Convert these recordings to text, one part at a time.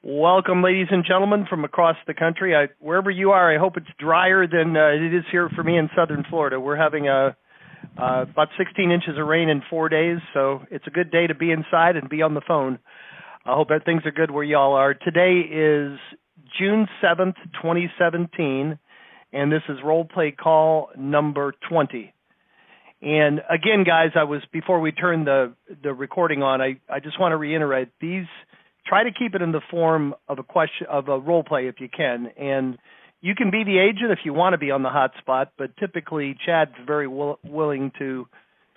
Welcome, ladies and gentlemen, from across the country. Wherever you are, I hope it's drier than it is here for me in southern Florida. We're having about 16 inches of rain in 4 days, so it's a good day to be inside and be on the phone. I hope that things are good where y'all are. Today is June 7th, 2017, and this is role play call number 20. And again, guys, before we turn the recording on, I just want to reiterate these. Try to keep it in the form of a role play if you can, and you can be the agent if you want to be on the hot spot. But typically, Chad's very willing to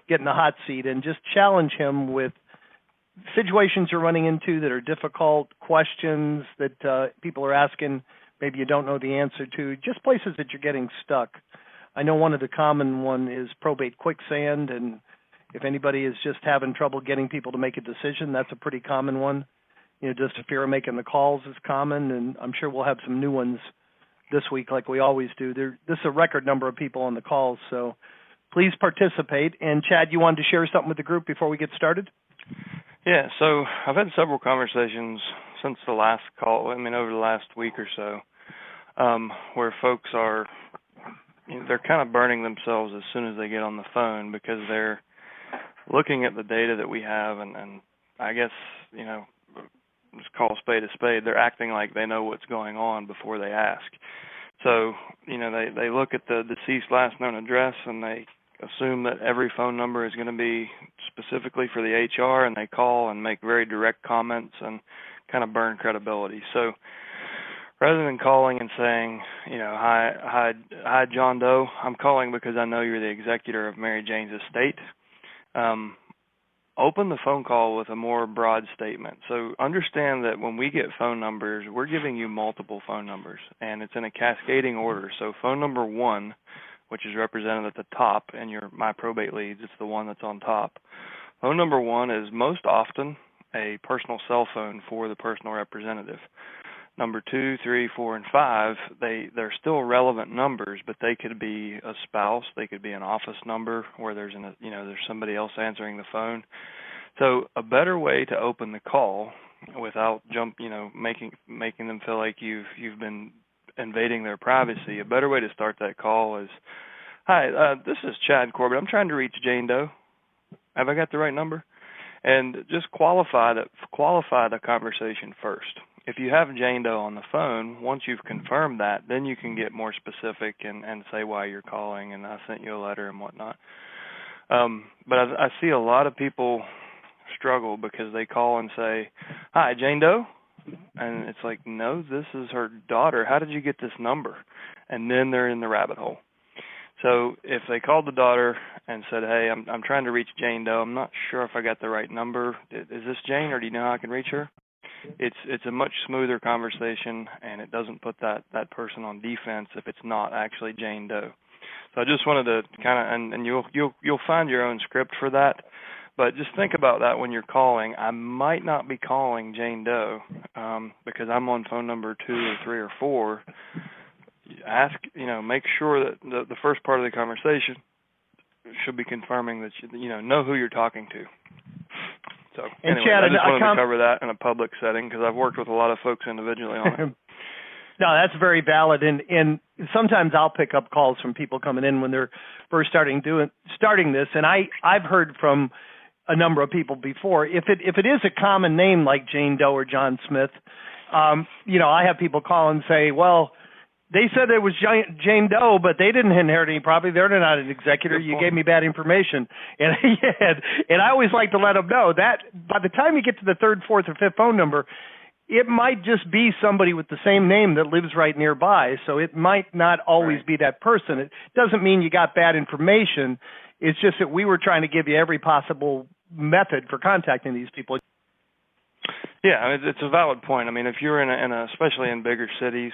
get in the hot seat and just challenge him with situations you're running into that are difficult, questions that people are asking, maybe you don't know the answer to, just places that you're getting stuck. I know one of the common one is probate quicksand, and if anybody is just having trouble getting people to make a decision, that's a pretty common one. Just the fear of making the calls is common, and I'm sure we'll have some new ones this week like we always do. This is a record number of people on the calls, so please participate. And, Chad, you wanted to share something with the group before we get started? Yeah, so I've had several conversations since the last call, over the last week or so, where folks they're kind of burning themselves as soon as they get on the phone because they're looking at the data that we have and I guess, just call a spade a spade. They're acting like they know what's going on before they ask. So, they look at the deceased last known address and they assume that every phone number is going to be specifically for the HR, and they call and make very direct comments and kind of burn credibility. So rather than calling and saying, hi, John Doe, I'm calling because I know you're the executor of Mary Jane's estate, open the phone call with a more broad statement. So understand that when we get phone numbers, we're giving you multiple phone numbers, and it's in a cascading order. So phone number 1, which is represented at the top in your My Probate Leads, it's the one that's on top. Phone number 1 is most often a personal cell phone for the personal representative. Number 2, 3, 4, and 5, they're still relevant numbers, but they could be a spouse, they could be an office number where there's somebody else answering the phone. So a better way to open the call without making them feel like you've been invading their privacy. A better way to start that call is, hi, this is Chad Corbett. I'm trying to reach Jane Doe. Have I got the right number? And just qualify the conversation first. If you have Jane Doe on the phone, once you've confirmed that, then you can get more specific and say why you're calling, and I sent you a letter and whatnot. But I see a lot of people struggle because they call and say, hi, Jane Doe? And it's like, no, this is her daughter. How did you get this number? And then they're in the rabbit hole. So if they called the daughter and said, hey, I'm trying to reach Jane Doe. I'm not sure if I got the right number. Is this Jane, or do you know how I can reach her? It's a much smoother conversation, and it doesn't put that person on defense if it's not actually Jane Doe. So I just wanted to kind of, and you'll find your own script for that, but just think about that when you're calling. I might not be calling Jane Doe because I'm on phone number 2 or 3 or 4. Make sure that the first part of the conversation should be confirming that you know who you're talking to. So anyway, Chad, I just wanted to cover that in a public setting because I've worked with a lot of folks individually on it. No, that's very valid, and sometimes I'll pick up calls from people coming in when they're first starting this, and I've heard from a number of people before. If it is a common name like Jane Doe or John Smith, I have people call and say, well, they said it was Jane Doe, but they didn't inherit any property. They're not an executor. You gave me bad information. And I always like to let them know that by the time you get to the 3rd, 4th, or 5th phone number, it might just be somebody with the same name that lives right nearby. So it might not always be that person. It doesn't mean you got bad information. It's just that we were trying to give you every possible method for contacting these people. Yeah, it's a valid point. If you're in a especially in bigger cities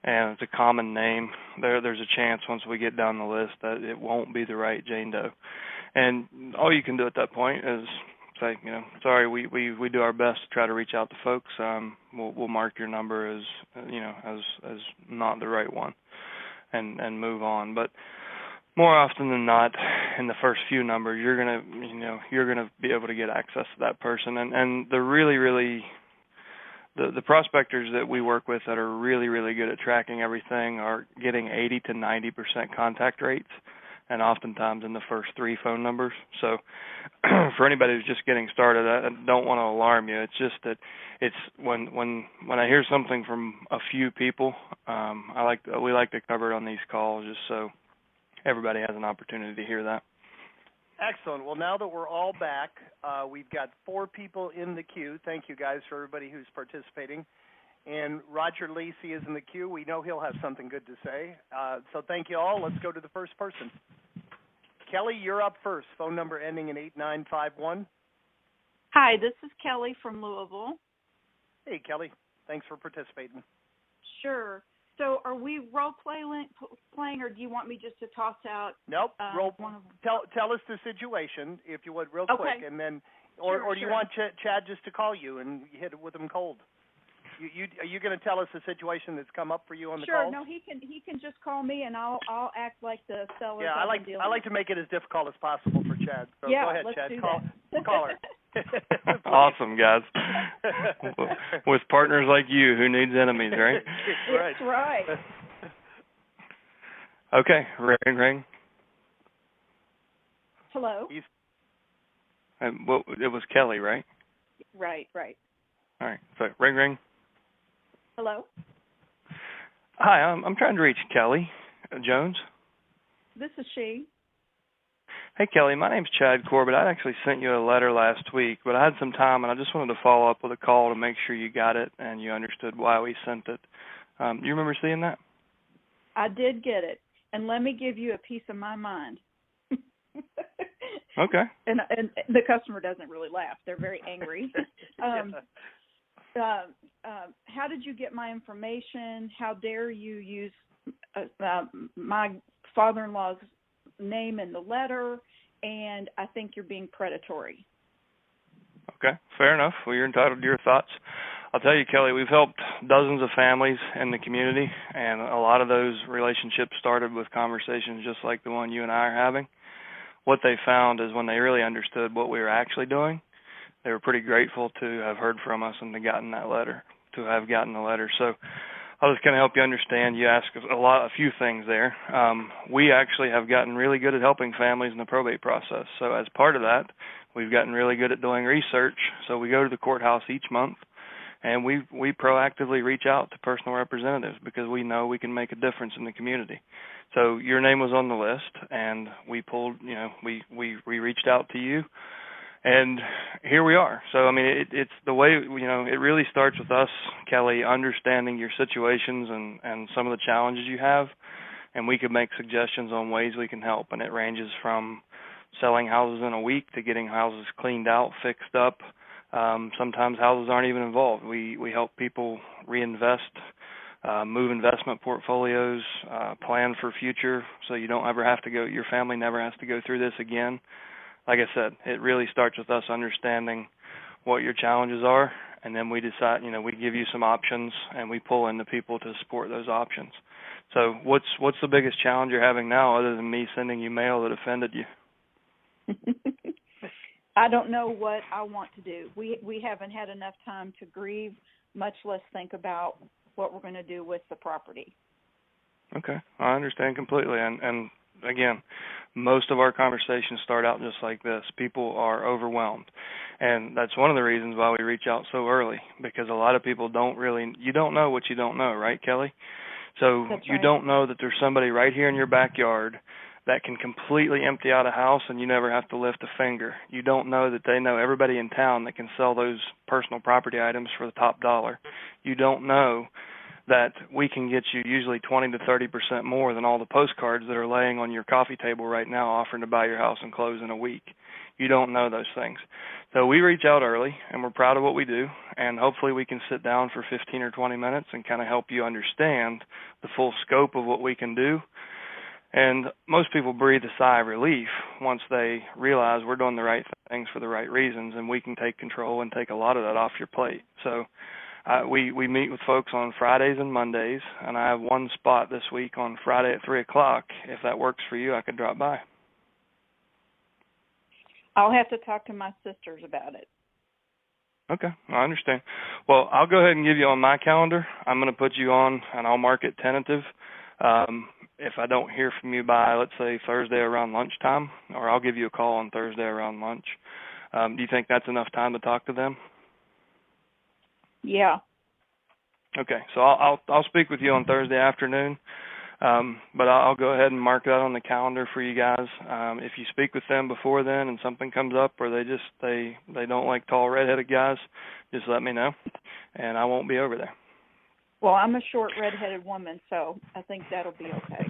and it's a common name, there's a chance once we get down the list that it won't be the right Jane Doe. And all you can do at that point is say, sorry, we do our best to try to reach out to folks. We'll mark your number as as not the right one and move on. But more often than not, in the first few numbers, you're gonna be able to get access to that person. And the really the prospectors that we work with that are really, really good at tracking everything are getting 80 to 90% contact rates, and oftentimes in the first 3 phone numbers. So for anybody who's just getting started, I don't want to alarm you. It's just that it's when I hear something from a few people, we like to cover it on these calls just so everybody has an opportunity to hear that. Excellent. Well, now that we're all back, we've got 4 people in the queue. Thank you, guys, for everybody who's participating. And Roger Lacey is in the queue. We know he'll have something good to say. So thank you all. Let's go to the first person. Kelly, you're up first. Phone number ending in 8951. Hi, this is Kelly from Louisville. Hey, Kelly. Thanks for participating. Sure. So are we role-playing, or do you want me just to toss out? Nope. One of them? Tell us the situation, if you would, real quick, and then, or do you want Chad just to call you and hit it with him cold? Are you going to tell us the situation that's come up for you on the call? Sure. No, he can just call me, and I'll act like the seller. Yeah, I like to make it as difficult as possible for Chad. So yeah, go ahead, let's Chad. do Call her. Awesome, guys. With partners like you, who needs enemies, right? That's right. Okay, ring. Hello. Well, it was Kelly, right? Right. All right. So ring. Hello. Hi, I'm trying to reach Kelly Jones. This is she. Hey, Kelly, my name's Chad Corbett. I actually sent you a letter last week, but I had some time, and I just wanted to follow up with a call to make sure you got it and you understood why we sent it. You remember seeing that? I did get it, and let me give you a piece of my mind. Okay. And the customer doesn't really laugh. They're very angry. How did you get my information? How dare you use my father-in-law's name in the letter? And I think you're being predatory. Okay, fair enough. Well, you're entitled to your thoughts. I'll tell you, Kelly, we've helped dozens of families in the community, and a lot of those relationships started with conversations just like the one you and I are having. What they found is when they really understood what we were actually doing, they were pretty grateful to have heard from us and to have gotten the letter. So I'll just kind of help you understand. You asked a few things there. We actually have gotten really good at helping families in the probate process. So as part of that, we've gotten really good at doing research. So we go to the courthouse each month, and we proactively reach out to personal representatives because we know we can make a difference in the community. So your name was on the list, and we we reached out to you. And here we are. So, I mean, it's the way, it really starts with us, Kelly, understanding your situations and some of the challenges you have, and we could make suggestions on ways we can help. And it ranges from selling houses in a week to getting houses cleaned out, fixed up. Sometimes houses aren't even involved. We help people reinvest, move investment portfolios, plan for future so you don't ever have to go, your family never has to go through this again. Like I said, it really starts with us understanding what your challenges are, and then we decide, we give you some options, and we pull in the people to support those options. So what's the biggest challenge you're having now other than me sending you mail that offended you? I don't know what I want to do. We haven't had enough time to grieve, much less think about what we're going to do with the property. Okay, I understand completely, and again, most of our conversations start out just like this. People are overwhelmed. And that's one of the reasons why we reach out so early, because a lot of people you don't know what you don't know, right, Kelly? So That's you right. don't know that there's somebody right here in your backyard that can completely empty out a house and you never have to lift a finger. You don't know that they know everybody in town that can sell those personal property items for the top dollar. You don't know that we can get you usually 20 to 30% more than all the postcards that are laying on your coffee table right now offering to buy your house and close in a week. You don't know those things. So we reach out early, and we're proud of what we do, and hopefully we can sit down for 15 or 20 minutes and kind of help you understand the full scope of what we can do. And most people breathe a sigh of relief once they realize we're doing the right things for the right reasons, and we can take control and take a lot of that off your plate. So we meet with folks on Fridays and Mondays, and I have one spot this week on Friday at 3 o'clock. If that works for you, I could drop by. I'll have to talk to my sisters about it. Okay, I understand. Well, I'll go ahead and give you on my calendar. I'm going to put you on, and I'll mark it tentative. If I don't hear from you by, let's say, Thursday around lunchtime, or I'll give you a call on Thursday around lunch. Do you think that's enough time to talk to them? Yeah. Okay, so I'll speak with you on Thursday afternoon, but I'll go ahead and mark that on the calendar for you guys. If you speak with them before then and something comes up, or they don't like tall redheaded guys, just let me know, and I won't be over there. Well, I'm a short redheaded woman, so I think that'll be okay.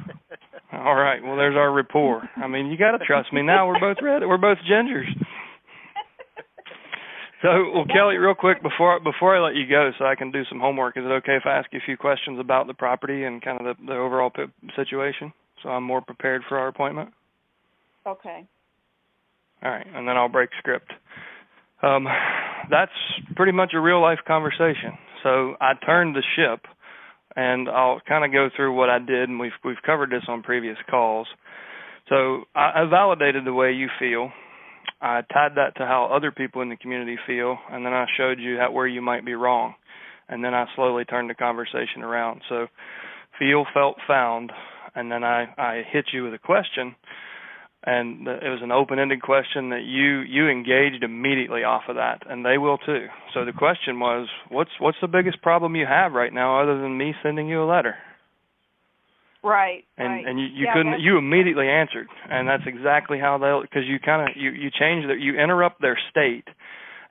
All right. Well, there's our rapport. I mean, you got to trust me now. We're both gingers. So, well, Kelly, real quick before I let you go, so I can do some homework. Is it okay if I ask you a few questions about the property and kind of the overall situation, so I'm more prepared for our appointment? Okay. All right, and then I'll break script. That's pretty much a real life conversation. So I turned the ship, and I'll kind of go through what I did, and we've covered this on previous calls. So I validated the way you feel. I tied that to how other people in the community feel, and then I showed you where you might be wrong. And then I slowly turned the conversation around. So feel, felt, found, and then I hit you with a question, and it was an open-ended question that you engaged immediately off of that, and they will too. So the question was, what's the biggest problem you have right now other than me sending you a letter? Right. And you immediately answered, and that's exactly how because you change you interrupt their state,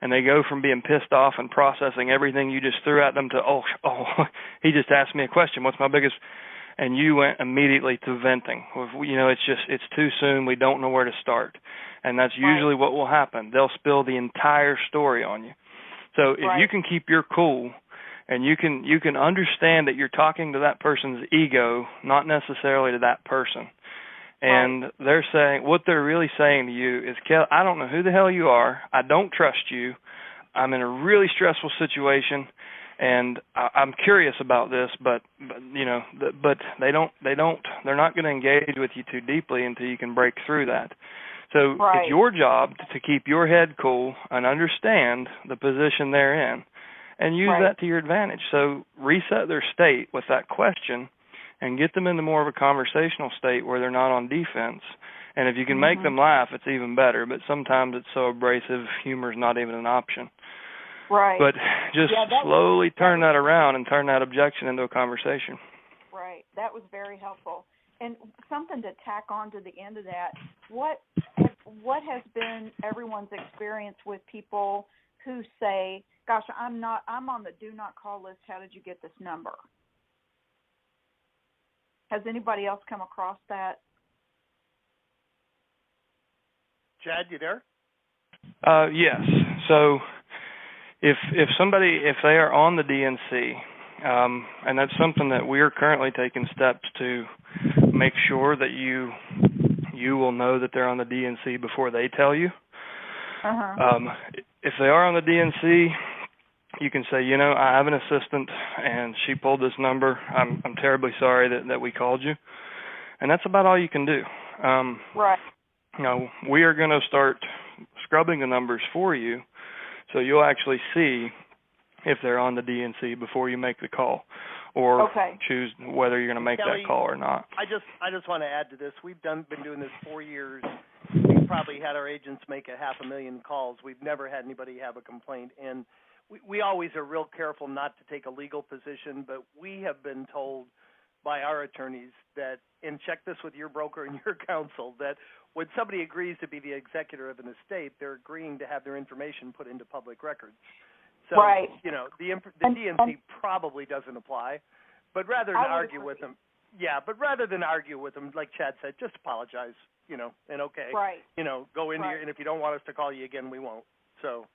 and they go from being pissed off and processing everything you just threw at them to oh he just asked me a question, what's my biggest, and you went immediately to venting. It's too soon, we don't know where to start, and that's usually what will happen. They'll spill the entire story on you. So if you can keep your cool, and you can understand that you're talking to that person's ego, not necessarily to that person. And they're saying, what they're really saying to you is, Kel, I don't know who the hell you are. I don't trust you. I'm in a really stressful situation, and I'm curious about this, but they're not going to engage with you too deeply until you can break through that. So it's your job to keep your head cool and understand the position they're in, and use that to your advantage. So reset their state with that question and get them into more of a conversational state where they're not on defense. And if you can make them laugh, it's even better. But sometimes it's so abrasive, humor's not even an option. Right. But just slowly turn that around and turn that objection into a conversation. Right. That was very helpful. And something to tack on to the end of that, what has been everyone's experience with people who say, gosh, I'm on the do not call list. How did you get this number? Has anybody else come across that? Chad, you there? Yes. So if they are on the DNC, and that's something that we're currently taking steps to make sure that you will know that they're on the DNC before they tell you. If they are on the DNC, you can say, I have an assistant, and she pulled this number. I'm terribly sorry that we called you. And that's about all you can do. We are going to start scrubbing the numbers for you, so you'll actually see if they're on the DNC before you make the call, or choose whether you're going to make Kelly, that call or not. I just want to add to this. We've been doing this 4 years. We've probably had our agents make 500,000 calls. We've never had anybody have a complaint, and we always are real careful not to take a legal position, but we have been told by our attorneys that, and check this with your broker and your counsel, that when somebody agrees to be the executor of an estate, they're agreeing to have their information put into public records. So, the DNC probably doesn't apply, but rather than argue with them, like Chad said, just apologize, and go into your, and if you don't want us to call you again, we won't. So,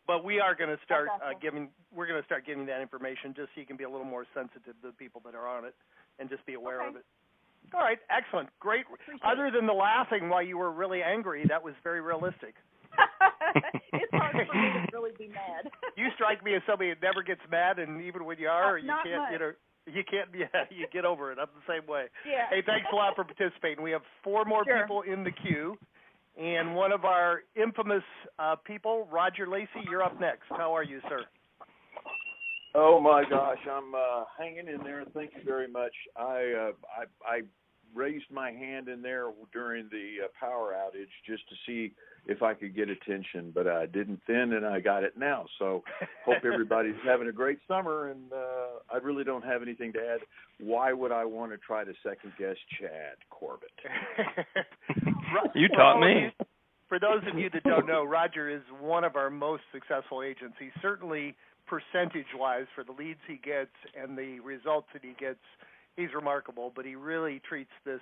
but we are going to start giving that information just so you can be a little more sensitive to the people that are on it and just be aware of it. All right, excellent, great. Other than the laughing while you were really angry, that was very realistic. It's hard for me to really be mad. You strike me as somebody that never gets mad, and even when you are, you can't be. You get over it. I'm the same way. Yeah. Hey, thanks a lot for participating. We have 4 more people in the queue, And one of our infamous people, Roger Lacey, you're up next. How are you, sir? Oh my gosh, I'm hanging in there. Thank you very much. I raised my hand in there during the power outage just to see if I could get attention, but I didn't then, and I got it now. So hope everybody's having a great summer, and I really don't have anything to add. Why would I want to try to second-guess Chad Corbett? You taught me. For those of you that don't know, Roger is one of our most successful agents. He's certainly percentage-wise for the leads he gets and the results that he gets, he's remarkable, but he really treats this,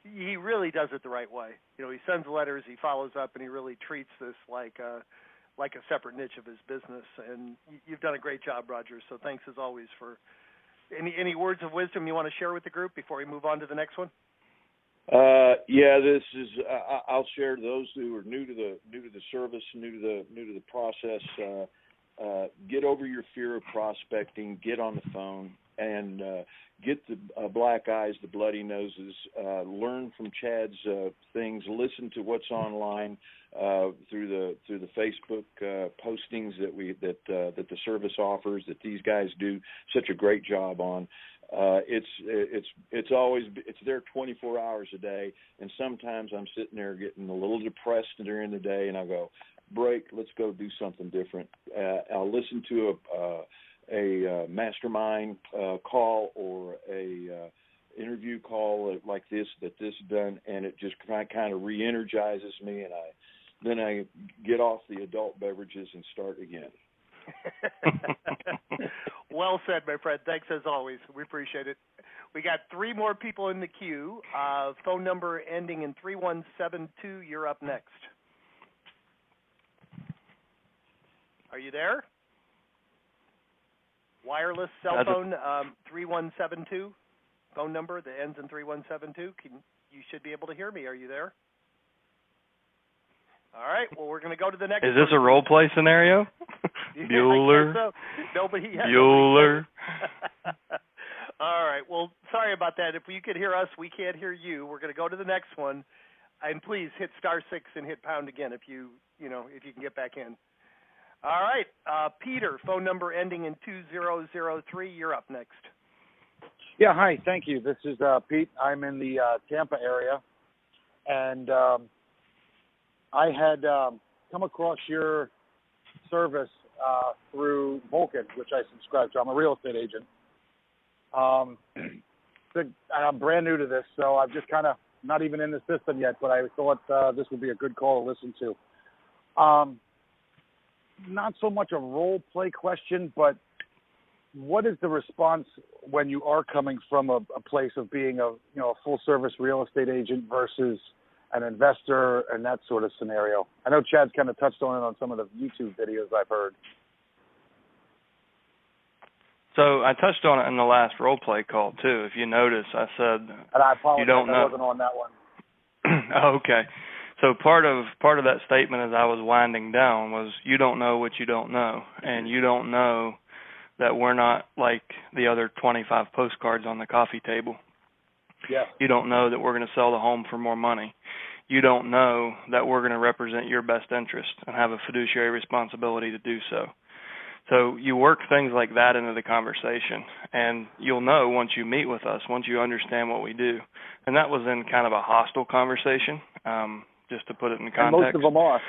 he really does it the right way. You know, he sends letters, he follows up, and he really treats this like a separate niche of his business. And you've done a great job, Roger, so thanks as always for any words of wisdom you want to share with the group before we move on to the next one? Yeah, this is. I'll share those who are new to the service, new to the process. Get over your fear of prospecting. Get on the phone and get the black eyes, the bloody noses. Learn from Chad's things. Listen to what's online through the Facebook postings that the service offers. That these guys do such a great job on. It's there 24 hours a day, and sometimes I'm sitting there getting a little depressed during the day, and I go, break, let's go do something different. I'll listen to a mastermind call or a interview call like this done, and it just kind of re-energizes me, and then I get off the adult beverages and start again. Well said, my friend. Thanks as always. We appreciate it. We got 3 more people in the queue. Phone number ending in 3172. You're up next. Are you there? Wireless cell phone 3172. Phone number that ends in 3172. You should be able to hear me. Are you there? All right. Well, we're going to go to the next. Is this a role play scenario? Bueller. So. Nobody. Bueller. All right. Well, sorry about that. If you could hear us, we can't hear you. We're going to go to the next one, and please hit *6 and hit pound again if you can get back in. All right. Peter, phone number ending in 2003. You're up next. Yeah. Hi. Thank you. This is Pete. I'm in the Tampa area, and I had come across your service through Vulcan, which I subscribe to. I'm a real estate agent. I'm brand new to this, so I'm just kind of not even in the system yet, but I thought this would be a good call to listen to. Not so much a role play question, but what is the response when you are coming from a place of being a full service real estate agent versus an investor and that sort of scenario? I know Chad's kind of touched on it on some of the YouTube videos I've heard. So I touched on it in the last role play call too. If you notice, I said, and I apologize, you don't know. I wasn't on that one. Oh, okay. So part of that statement as I was winding down was you don't know what you don't know, and you don't know that we're not like the other 25 postcards on the coffee table. Yeah. You don't know that we're going to sell the home for more money. You don't know that we're going to represent your best interest and have a fiduciary responsibility to do so. So you work things like that into the conversation, and you'll know once you meet with us, once you understand what we do. And that was in kind of a hostile conversation, just to put it in context. And most of them are.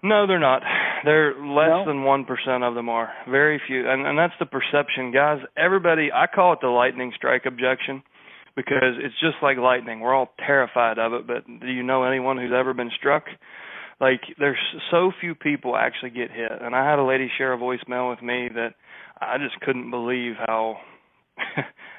No, they're not. They're less than 1% of them are. Very few. And that's the perception. Guys, everybody, I call it the lightning strike objection because it's just like lightning. We're all terrified of it, but do you know anyone who's ever been struck? Like, there's so few people actually get hit. And I had a lady share a voicemail with me that I just couldn't believe how,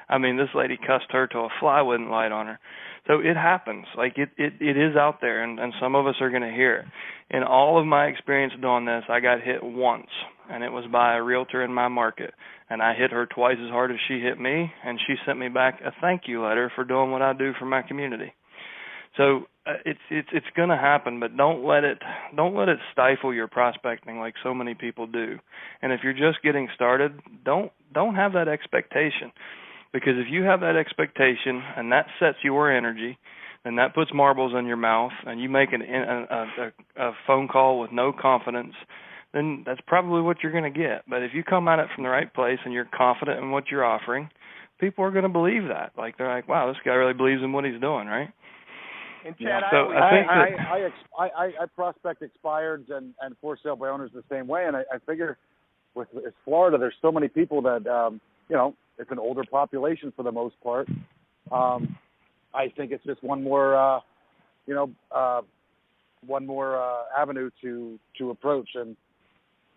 I mean, this lady cussed her till a fly wouldn't light on her. So it happens. Like, it is out there, and some of us are going to hear it. In all of my experience doing this, I got hit once, and it was by a realtor in my market. And I hit her twice as hard as she hit me, and she sent me back a thank you letter for doing what I do for my community. So it's going to happen, but don't let it stifle your prospecting like so many people do. And if you're just getting started, don't have that expectation, because if you have that expectation and that sets your energy, then that puts marbles in your mouth, and you make a phone call with no confidence, then that's probably what you're going to get. But if you come at it from the right place and you're confident in what you're offering, people are going to believe that. Like, they're like, wow, this guy really believes in what he's doing, right? And Chad, So I prospect expireds and for sale by owners the same way, and I figure with Florida, there's so many people that it's an older population for the most part. I think it's just one more avenue to approach, and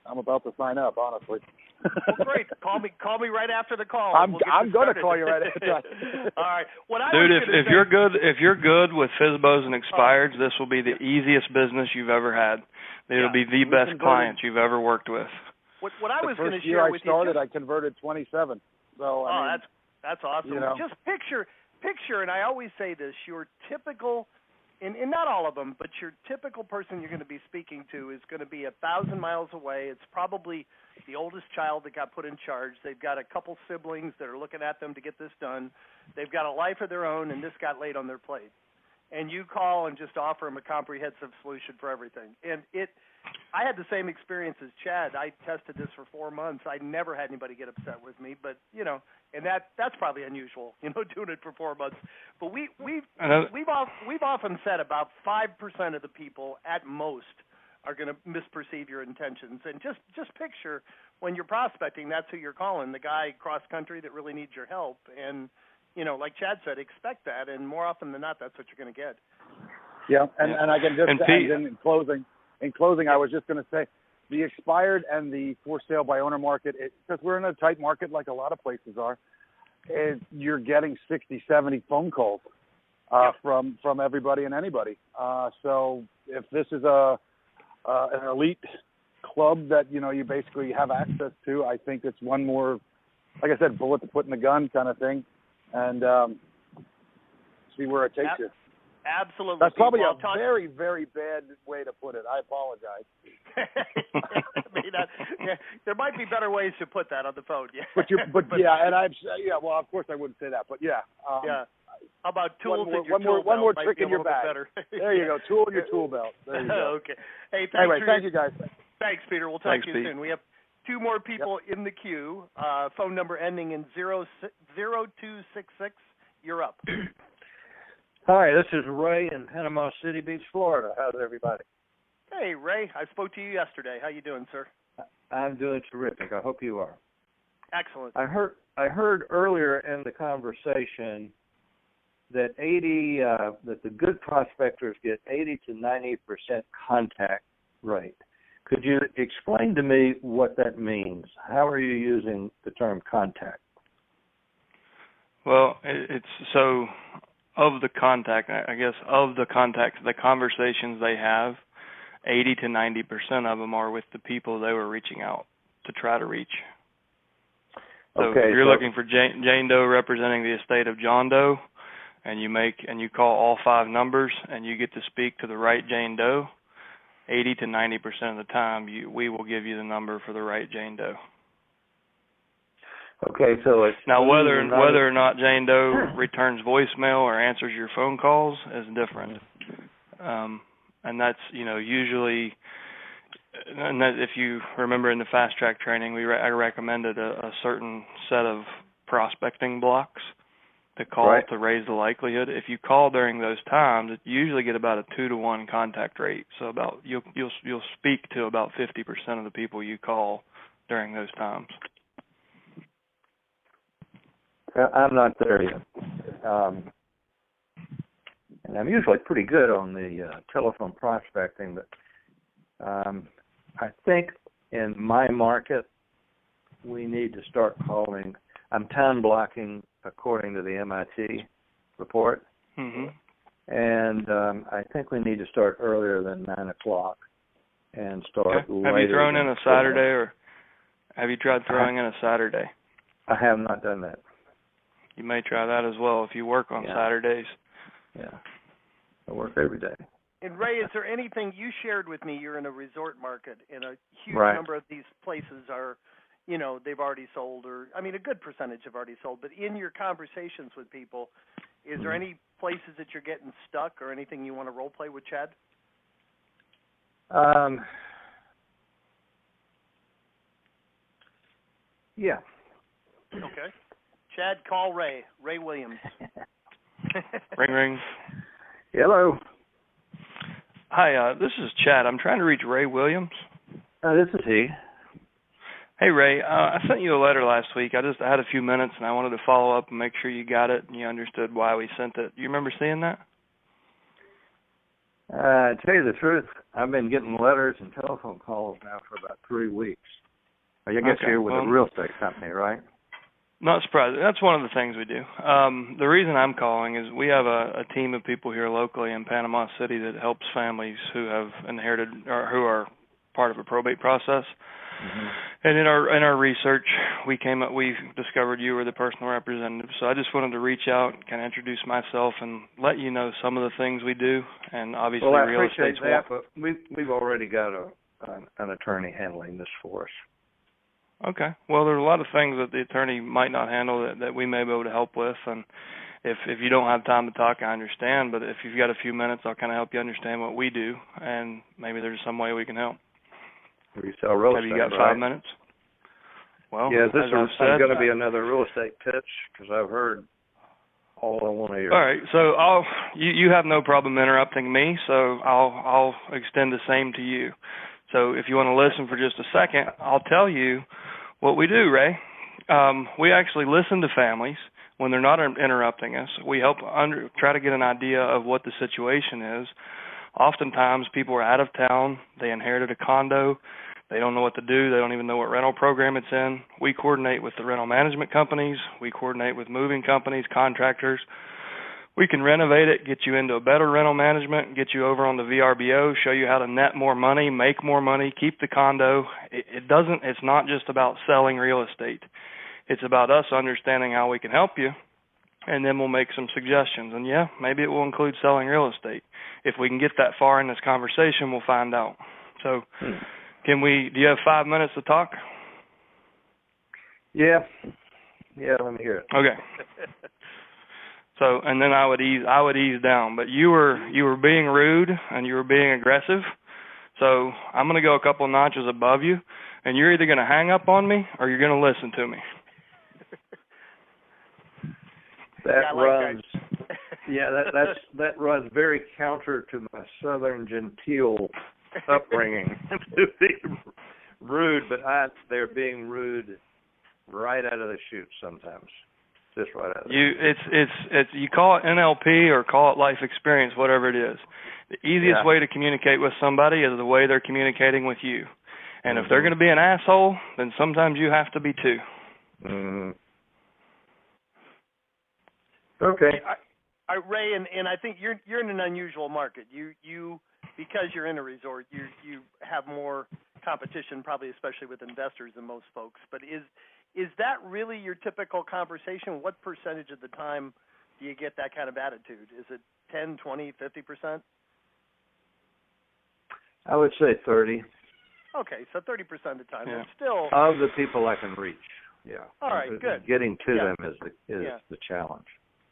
I'm about to sign up, honestly. Well, great. Call me right after the call. I'm going to call you right after. All right. Dude, if you're good with FSBOs and expireds, this will be the easiest business you've ever had. It'll be the best clients you've ever worked with. What I was going to share with you. The first year I started, I converted 27. So that's awesome. Just picture, and I always say this: your typical. And not all of them, but your typical person you're going to be speaking to is going to be 1,000 miles away. It's probably the oldest child that got put in charge. They've got a couple siblings that are looking at them to get this done. They've got a life of their own, and this got laid on their plate. And you call and just offer them a comprehensive solution for everything. And I had the same experience as Chad. I tested this for 4 months. I never had anybody get upset with me, but and that's probably unusual, doing it for 4 months. But we've often said about 5% of the people at most are going to misperceive your intentions. And just picture when you're prospecting, that's who you're calling, the guy cross country that really needs your help. And like Chad said, expect that, and more often than not, that's what you're going to get. Yeah, and I can just add in closing, I was just going to say, the expired and the for sale by owner market, because we're in a tight market like a lot of places are, you're getting 60, 70 phone calls from everybody and anybody. So if this is an elite club that you basically have access to, I think it's one more, like I said, bullet to put in the gun kind of thing, and see where it takes you. Absolutely. That's probably a very, very bad way to put it. I apologize. There might be better ways to put that on the phone. Yeah. Well, of course I wouldn't say that, but yeah. How about tools in your tool belt? One more trick in your bag. There you go. Tool in your tool belt. There you go. Okay. Hey, thank you guys. Thanks, Peter. We'll talk to you soon. We have 2 more people in the queue. Phone number ending in 0266. You're up. Hi, this is Ray in Panama City Beach, Florida. How's everybody? Hey, Ray. I spoke to you yesterday. How you doing, sir? I'm doing terrific. I hope you are. Excellent. I heard earlier in the conversation that that the good prospectors get 80 to 90% contact rate. Could you explain to me what that means? How are you using the term contact? Well, it's so of the contact, I guess, of the contacts, the conversations they have, 80 to 90% of them are with the people they were reaching out to try to reach. So if you're looking for Jane Doe representing the estate of John Doe, and you call all 5 numbers and you get to speak to the right Jane Doe, 80 to 90% of the time we will give you the number for the right Jane Doe. Okay, so it's now whether or not Jane Doe returns voicemail or answers your phone calls is different, and that's usually. And that if you remember in the fast track training, I recommended a certain set of prospecting blocks to call to raise the likelihood. If you call during those times, you usually get about a 2-to-1 contact rate. So about you'll speak to about 50% of the people you call during those times. I'm not there yet, and I'm usually pretty good on the telephone prospecting, but I think in my market we need to start calling. I'm time blocking according to the MIT report, and I think we need to start earlier than 9 o'clock and start later. Have you thrown in a Saturday, or have you tried throwing in a Saturday? I have not done that. You may try that as well if you work on Saturdays. Yeah, I work every day. And Ray, is there anything you shared with me? You're in a resort market, and a huge number of these places are, they've already sold, or a good percentage have already sold. But in your conversations with people, Is there any places that you're getting stuck or anything you want to role play with Chad? Yeah. Okay. Chad, call Ray. Ray Williams. Ring, ring. Hello. Hi, this is Chad. I'm trying to reach Ray Williams. This is he. Hey, Ray. I sent you a letter last week. I had a few minutes, and I wanted to follow up and make sure you got it and you understood why we sent it. Do you remember seeing that? To tell you the truth, I've been getting letters and telephone calls now for about 3 weeks. I guess you're with a real estate company, right? Not surprised. That's one of the things we do. The reason I'm calling is we have a team of people here locally in Panama City that helps families who have inherited or who are part of a probate process. Mm-hmm. And in our research, we discovered you were the personal representative. So I just wanted to reach out, kind of introduce myself, and let you know some of the things we do. And obviously, I real estate's appreciate that, but we've already got an attorney handling this for us. Okay. Well, there's a lot of things that the attorney might not handle that we may be able to help with, and if you don't have time to talk, I understand. But if you've got a few minutes, I'll kind of help you understand what we do, and maybe there's some way we can help. We sell real estate, Have you got 5 minutes? Well, yeah, this is going to be another real estate pitch because I've heard all I want to hear. All right, so you have no problem interrupting me, so I'll extend the same to you. So if you want to listen for just a second, I'll tell you what we do, Ray. We actually listen to families when they're not interrupting us. We help try to get an idea of what the situation is. Oftentimes, people are out of town. They inherited a condo. They don't know what to do. They don't even know what rental program it's in. We coordinate with the rental management companies. We coordinate with moving companies, contractors. We can renovate it, get you into a better rental management, get you over on the VRBO, show you how to net more money, make more money, keep the condo. It's not just about selling real estate. It's about us understanding how we can help you, and then we'll make some suggestions. And yeah, maybe it will include selling real estate. If we can get that far in this conversation, we'll find out. So do you have 5 minutes to talk? Yeah, let me hear it. Okay. So, and then I would ease down. But you were being rude and you were being aggressive. So I'm going to go a couple notches above you, and you're either going to hang up on me or you're going to listen to me. That runs very counter to my Southern genteel upbringing to be rude, but they're being rude right out of the chute sometimes. Just right out of it's you call it NLP or call it life experience, whatever it is. The easiest way to communicate with somebody is the way they're communicating with you. And if they're going to be an asshole, then sometimes you have to be too. Mm-hmm. Okay. Ray, and I think you're in an unusual market. You because you're in a resort, you have more competition, probably especially with investors than most folks. But is that really your typical conversation? What percentage of the time do you get that kind of attitude? Is it 10, 20, 50%? I would say 30. Okay, so 30% of the time. Yeah. It's still of the people I can reach. Yeah. All right, good. Getting to them is the challenge.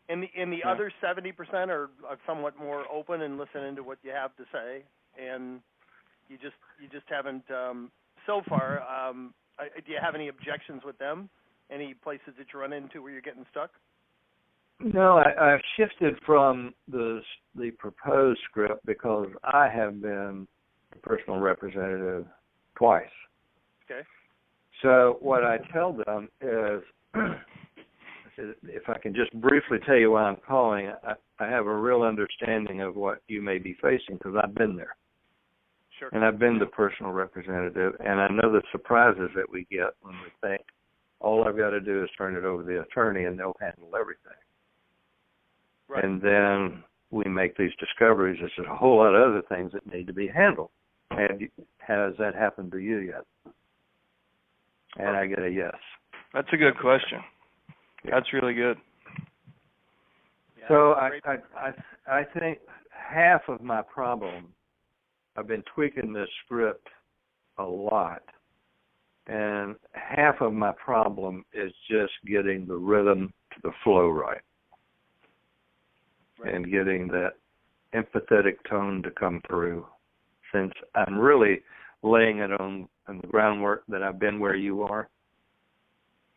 And the other 70% are somewhat more open and listening to what you have to say, and you just haven't so far. Do you have any objections with them? Any places that you run into where you're getting stuck? No, I've shifted from the proposed script because I have been the personal representative twice. Okay. So what I tell them is, if I can just briefly tell you why I'm calling, I have a real understanding of what you may be facing because I've been there. Sure. And I've been the personal representative, and I know the surprises that we get when we think all I've got to do is turn it over to the attorney and they'll handle everything. Right. And then we make these discoveries. There's a whole lot of other things that need to be handled. Has that happened to you yet? And I get a yes. That's a good question. Yeah. That's really good. Yeah, so I think half of my problem, I've been tweaking this script a lot, and half of my problem is just getting the rhythm to the flow right. and getting that empathetic tone to come through, since I'm really laying it on the groundwork that I've been where you are.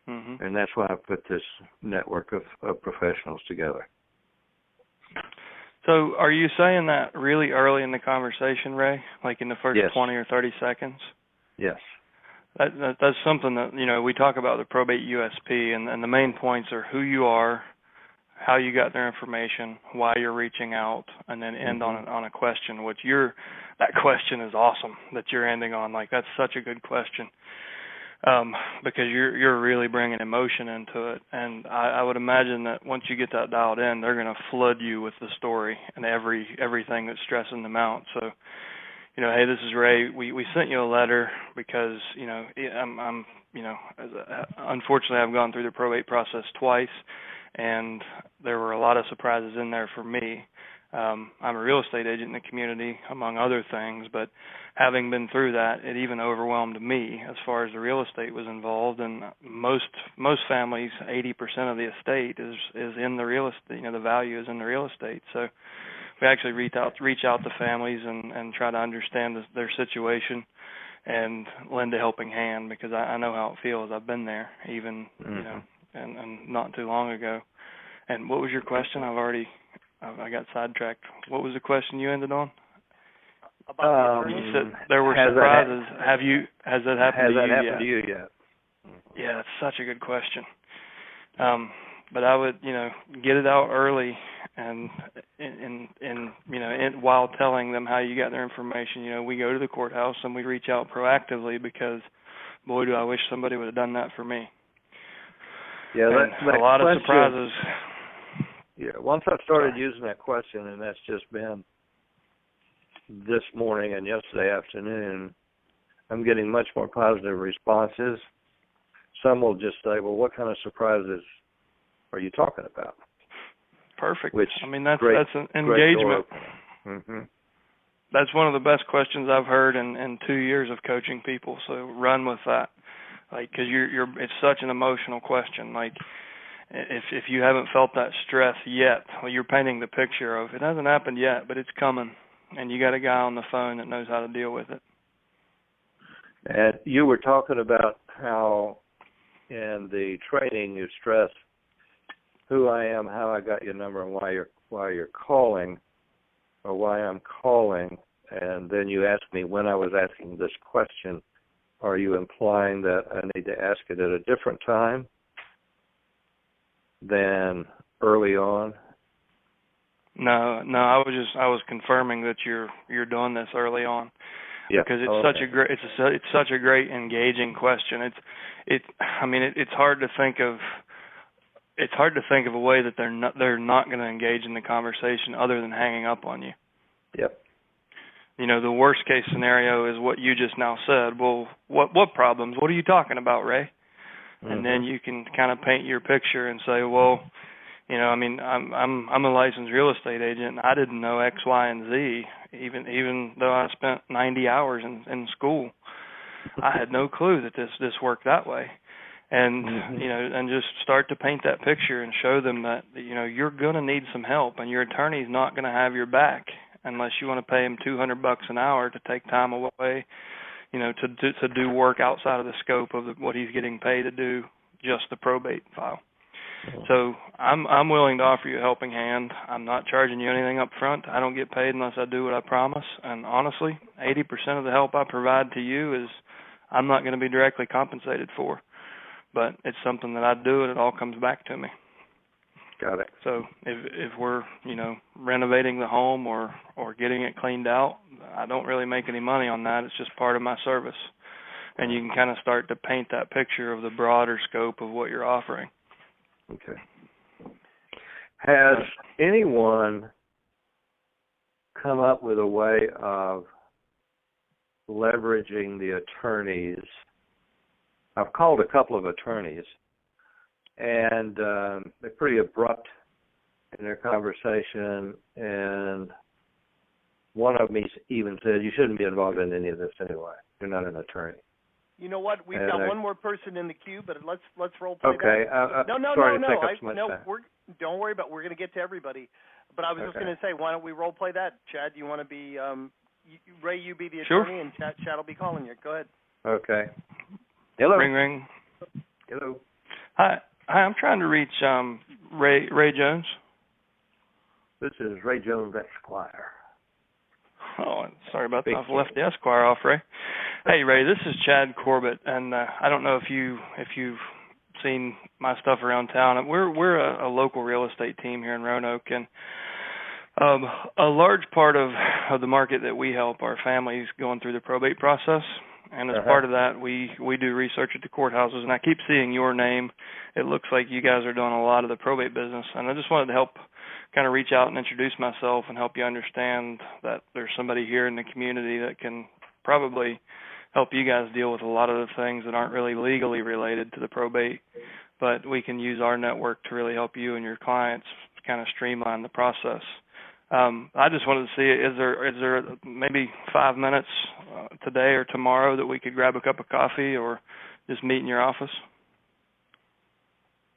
Mm-hmm. And that's why I put this network of professionals together. So are you saying that really early in the conversation, Ray, like in the first Yes. 20 or 30 seconds? Yes. That's something that, we talk about the Probate USP, and the main points are who you are, how you got their information, why you're reaching out, and then end on a question, which that question is awesome that you're ending on. Like, that's such a good question. Because you're really bringing emotion into it, and I would imagine that once you get that dialed in, they're going to flood you with the story and everything that's stressing them out. So, hey, this is Ray. We sent you a letter because I'm unfortunately I've gone through the probate process twice, and there were a lot of surprises in there for me. I'm a real estate agent in the community, among other things, but having been through that, it even overwhelmed me as far as the real estate was involved. And most families, 80% of the estate is in the real estate. The value is in the real estate. So we actually reach out to families and try to understand their situation and lend a helping hand, because I know how it feels. I've been there, even and not too long ago. And what was your question? I got sidetracked. What was the question you ended on? You said there were surprises. Has that happened to you yet? Yeah, that's such a good question. But I would, get it out early, and while telling them how you got their information. We go to the courthouse and we reach out proactively, because boy, do I wish somebody would have done that for me. Yeah, a lot of surprises. Yeah, once I started using that question, and that's just been this morning and yesterday afternoon, I'm getting much more positive responses. Some will just say, well, what kind of surprises are you talking about? Perfect. That's an engagement. Mm-hmm. That's one of the best questions I've heard in 2 years of coaching people, so run with that. Because it's such an emotional question. If you haven't felt that stress yet, well, you're painting the picture of it hasn't happened yet, but it's coming, and you got a guy on the phone that knows how to deal with it. And you were talking about how in the training you stress who I am, how I got your number, and why you're calling, or why I'm calling, and then you asked me when I was asking this question, are you implying that I need to ask it at a different time than early on? No, I was confirming that you're doing this early on. Yeah. Because it's such a great engaging question. It's hard to think of a way that they're not going to engage in the conversation other than hanging up on you. Yep. The worst case scenario is what you just now said. Well, what problems? What are you talking about, Ray? And then you can kind of paint your picture and say, well, I'm a licensed real estate agent, and I didn't know X, Y, and Z, even though I spent 90 hours in school. I had no clue that this worked that way. And and just start to paint that picture and show them that you're going to need some help, and your attorney's not going to have your back unless you want to pay him $200 an hour to take time away, to do work outside of the scope of what he's getting paid to do, just the probate file. So I'm willing to offer you a helping hand. I'm not charging you anything up front. I don't get paid unless I do what I promise. And honestly, 80% of the help I provide to you is I'm not going to be directly compensated for. But it's something that I do, and it all comes back to me. Got it. So if we're, renovating the home or getting it cleaned out, I don't really make any money on that. It's just part of my service. And you can kind of start to paint that picture of the broader scope of what you're offering. Okay. Has anyone come up with a way of leveraging the attorneys? I've called a couple of attorneys, and they're pretty abrupt in their conversation, and one of them even said, you shouldn't be involved in any of this anyway. You're not an attorney. You know what? We've got one more person in the queue, but let's role play okay. that. No. Sorry to take up so much time. Don't worry about. We're going to get to everybody. But I was just going to say, why don't we role play that? Chad, you want to be Ray? You be the attorney, and Chad will be calling you. Go ahead. Okay. Hello. Ring ring. Hello. Hi. I'm trying to reach Ray Jones. This is Ray Jones Esquire. Oh, sorry about that. I've left the Esquire off, Ray. Hey, Ray, this is Chad Corbett, and I don't know if you've seen my stuff around town. We're a local real estate team here in Roanoke, and a large part of the market that we help are families going through the probate process. And as part of that, we do research at the courthouses, and I keep seeing your name. It looks like you guys are doing a lot of the probate business, and I just wanted to help kind of reach out and introduce myself and help you understand that there's somebody here in the community that can probably help you guys deal with a lot of the things that aren't really legally related to the probate, but we can use our network to really help you and your clients kind of streamline the process. I just wanted to see, is there maybe 5 minutes today or tomorrow that we could grab a cup of coffee or just meet in your office?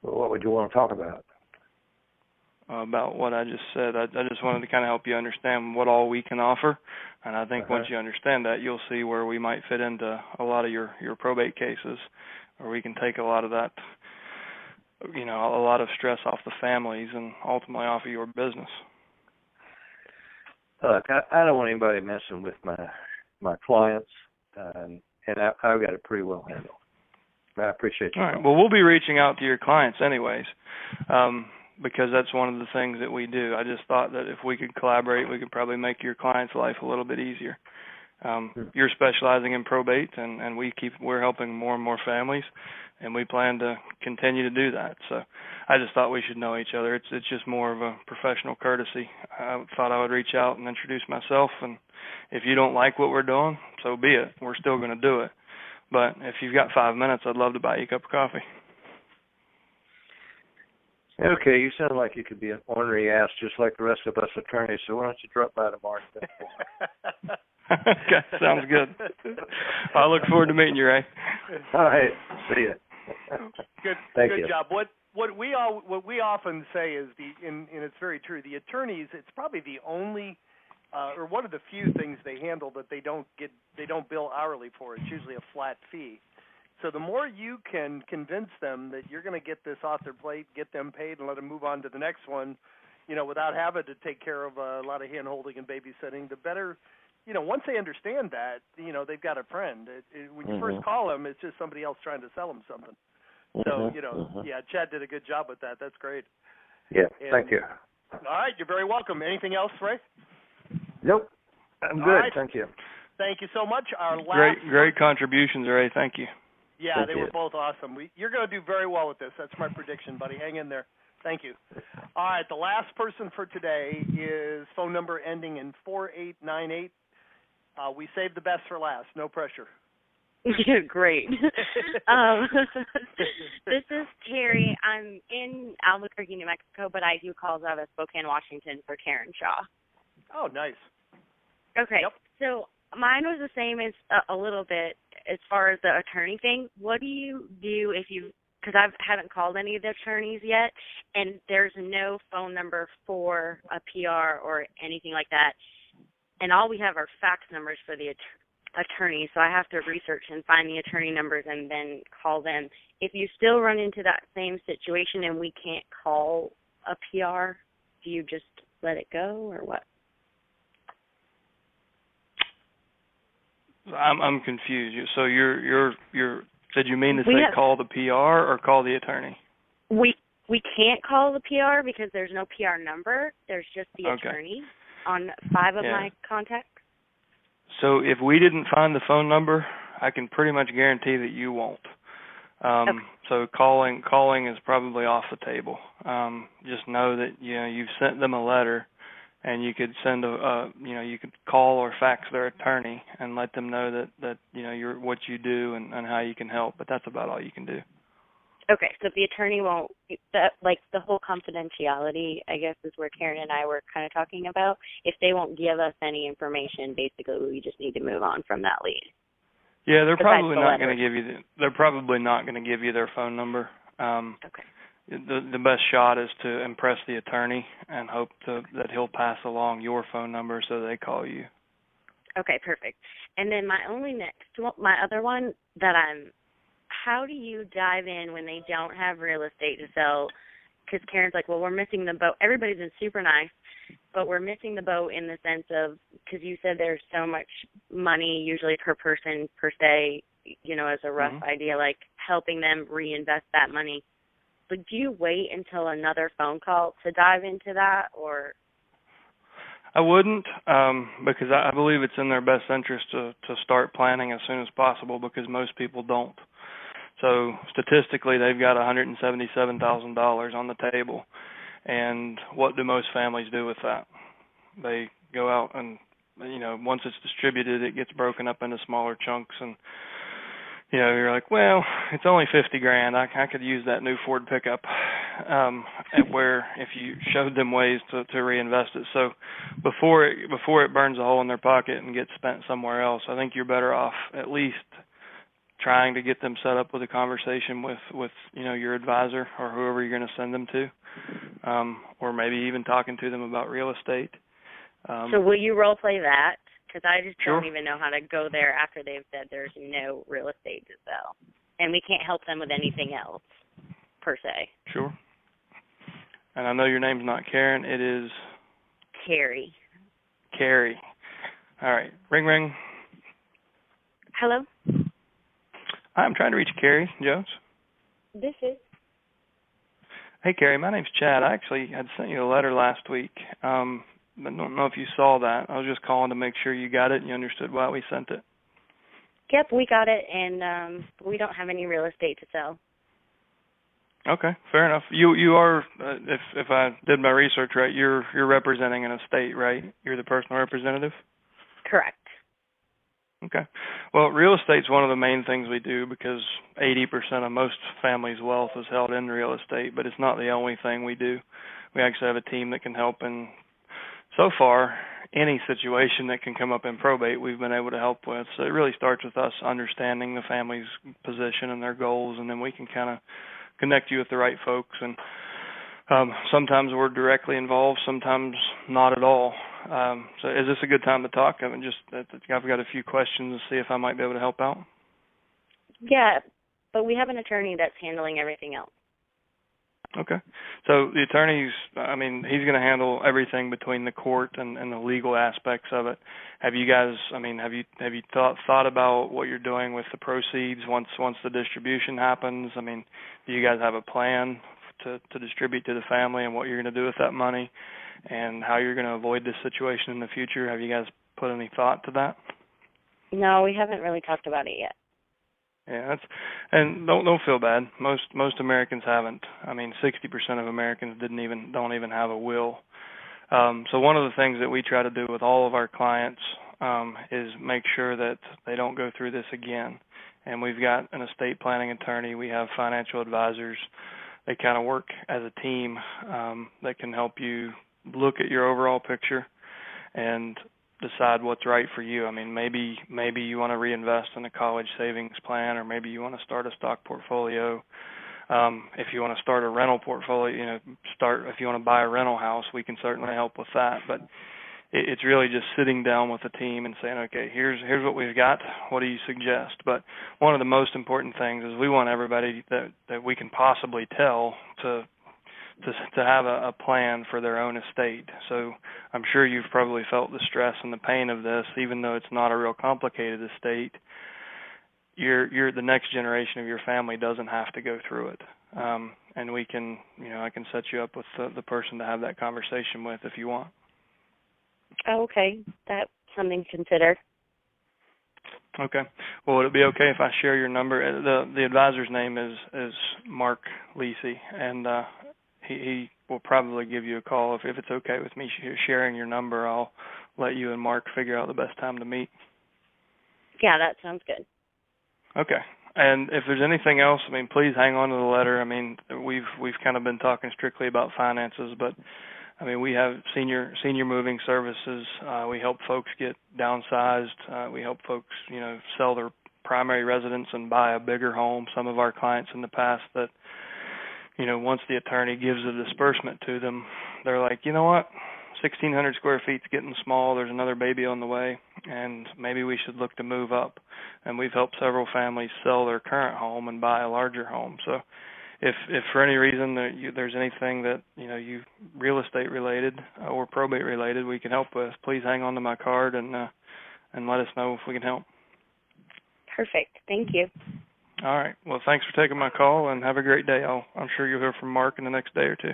Well, what would you want to talk about? About what I just said. I just wanted to kind of help you understand what all we can offer, and I think once you understand that, you'll see where we might fit into a lot of your probate cases, or we can take a lot of that, a lot of stress off the families and ultimately off of your business. Look, I don't want anybody messing with my clients, and I've got it pretty well handled. I appreciate you. All right. Well, we'll be reaching out to your clients anyways, because that's one of the things that we do. I just thought that if we could collaborate, we could probably make your client's life a little bit easier. You're specializing in probate, and we're helping more and more families, and we plan to continue to do that. So I just thought we should know each other. It's just more of a professional courtesy. I thought I would reach out and introduce myself, and if you don't like what we're doing, so be it. We're still going to do it. But if you've got 5 minutes, I'd love to buy you a cup of coffee. Okay, you sound like you could be an ornery ass just like the rest of us attorneys, so why don't you drop by tomorrow? Okay, sounds good. I look forward to meeting you, Ray. All right, see you. Good job. What we often say is and it's very true. The attorneys, it's probably the only or one of the few things they handle that they don't bill hourly for. It's usually a flat fee. So the more you can convince them that you're going to get this off their plate, get them paid, and let them move on to the next one, without having to take care of a lot of hand-holding and babysitting, the better. Once they understand that, they've got a friend. When you first call them, it's just somebody else trying to sell them something. So, yeah, Chad did a good job with that. That's great. Yeah, thank you. All right, you're very welcome. Anything else, Ray? Nope, I'm good. Right. Thank you. Thank you so much. Our last great contributions, Ray. Thank you. Yeah, they were both awesome. You're going to do very well with this. That's my prediction, buddy. Hang in there. Thank you. All right, the last person for today is phone number ending in 4898. We saved the best for last. No pressure. Great. This is Terri. I'm in Albuquerque, New Mexico, but I do calls out of Spokane, Washington for Karen Shaw. Oh, nice. Okay. Yep. So mine was the same as a little bit as far as the attorney thing. What do you do if you, because I haven't called any of the attorneys yet, and there's no phone number for a PR or anything like that, and all we have are fax numbers for the attorney, so I have to research and find the attorney numbers and then call them. If you still run into that same situation and we can't call a PR, do you just let it go or what? I'm confused. So you're did you mean to say call the PR or call the attorney? We can't call the PR because there's no PR number. There's just the attorney on 5 of my contacts. So if we didn't find the phone number, I can pretty much guarantee that you won't. So calling is probably off the table. Just know that you've sent them a letter, and you could send you could call or fax their attorney and let them know that you're what you do and how you can help. But that's about all you can do. Okay, so if the attorney won't, the whole confidentiality, I guess, is where Karen and I were kind of talking about. If they won't give us any information, basically we just need to move on from that lead. Yeah, they're besides probably the not letter? going to give you. They're probably not going to give you their phone number. Okay. The best shot is to impress the attorney and hope that he'll pass along your phone number so they call you. Okay, perfect. And then my other one that how do you dive in when they don't have real estate to sell? Because Karen's like, well, we're missing the boat. Everybody's been super nice, but we're missing the boat in the sense of, because you said there's so much money usually per person per se, as a rough idea, like helping them reinvest that money. But do you wait until another phone call to dive into that, or? I wouldn't, because I believe it's in their best interest to start planning as soon as possible, because most people don't. So statistically, they've got $177,000 on the table, and what do most families do with that? They go out and, once it's distributed, it gets broken up into smaller chunks, and you're like, well, it's only $50,000. I could use that new Ford pickup. Where if you showed them ways to reinvest it, so before it burns a hole in their pocket and gets spent somewhere else, I think you're better off at least trying to get them set up with a conversation with your advisor or whoever you're going to send them to, or maybe even talking to them about real estate. So will you role play that? Because I just Sure. don't even know how to go there after they've said there's no real estate to sell, and we can't help them with anything else per se. Sure. And I know your name's not Karen. It is Terri. Carrie. All right. Ring, ring. Hello? I'm trying to reach Carrie Jones. This is. Hey, Carrie, my name's Chad. I actually had sent you a letter last week. But I don't know if you saw that. I was just calling to make sure you got it and you understood why we sent it. Yep, we got it, and we don't have any real estate to sell. Okay, fair enough. You are, if I did my research right, you're representing an estate, right? You're the personal representative? Correct. Okay. Well, real estate's one of the main things we do because 80% of most families' wealth is held in real estate, but it's not the only thing we do. We actually have a team that can help in, so far, any situation that can come up in probate we've been able to help with. So it really starts with us understanding the family's position and their goals, and then we can kind of connect you with the right folks. And sometimes we're directly involved, sometimes not at all. So is this a good time to talk? I've got a few questions to see if I might be able to help out. Yeah, but we have an attorney that's handling everything else. Okay. So the attorney's, he's going to handle everything between the court and the legal aspects of it. Have you guys, have you thought about what you're doing with the proceeds once the distribution happens? Do you guys have a plan to distribute to the family and what you're going to do with that money and how you're going to avoid this situation in the future? Have you guys put any thought to that? No, we haven't really talked about it yet. Yeah, and don't feel bad. Most Americans haven't. 60% of Americans don't even have a will. So one of the things that we try to do with all of our clients is make sure that they don't go through this again. And we've got an estate planning attorney. We have financial advisors. They kind of work as a team that can help you look at your overall picture and decide what's right for you. Maybe you want to reinvest in a college savings plan, or maybe you want to start a stock portfolio. If you want to start a rental portfolio, if you want to buy a rental house, we can certainly help with that. But it's really just sitting down with the team and saying, okay, here's what we've got. What do you suggest? But one of the most important things is we want everybody that we can possibly tell to have a plan for their own estate. So I'm sure you've probably felt the stress and the pain of this, even though it's not a real complicated estate. You're the next generation of your family doesn't have to go through it. And we can, I can set you up with the person to have that conversation with if you want. Oh, okay. That's something to consider. Okay. Well, would it be okay if I share your number? The advisor's name is Mark Lisi, and he will probably give you a call. If it's okay with me sharing your number, I'll let you and Mark figure out the best time to meet. Yeah, that sounds good. Okay. And if there's anything else, please hang on to the letter. We've kind of been talking strictly about finances, but we have senior moving services. We help folks get downsized. We help folks, sell their primary residence and buy a bigger home. Some of our clients in the past that, once the attorney gives a disbursement to them, they're like, you know what, 1,600 square feet's getting small. There's another baby on the way, and maybe we should look to move up. And we've helped several families sell their current home and buy a larger home. So if for any reason there's anything that, you real estate related or probate related we can help with, please hang on to my card and let us know if we can help. Perfect. Thank you. All right. Well, thanks for taking my call, and have a great day. I'm sure you'll hear from Mark in the next day or two.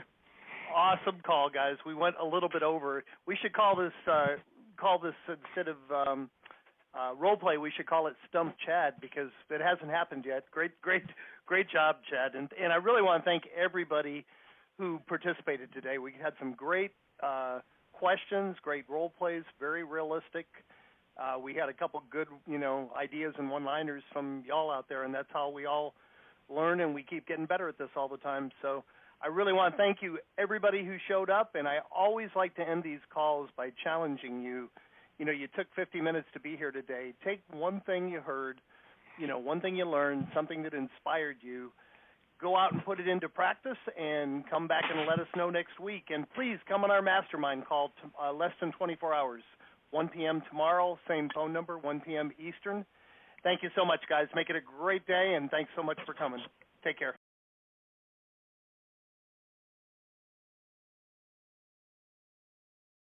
Awesome call, guys. We went a little bit over. We should call this instead of role play. We should call it Stump Chad, because it hasn't happened yet. Great job, Chad. And I really want to thank everybody who participated today. We had some great questions, great role plays, very realistic. We had a couple good, ideas and one-liners from y'all out there, and that's how we all learn, and we keep getting better at this all the time. So I really want to thank you, everybody who showed up, and I always like to end these calls by challenging you. You took 50 minutes to be here today. Take one thing you heard, one thing you learned, something that inspired you. Go out and put it into practice and come back and let us know next week. And please come on our mastermind call less than 24 hours. 1 p.m. tomorrow, same phone number, 1 p.m. Eastern. Thank you so much, guys. Make it a great day, and thanks so much for coming. Take care.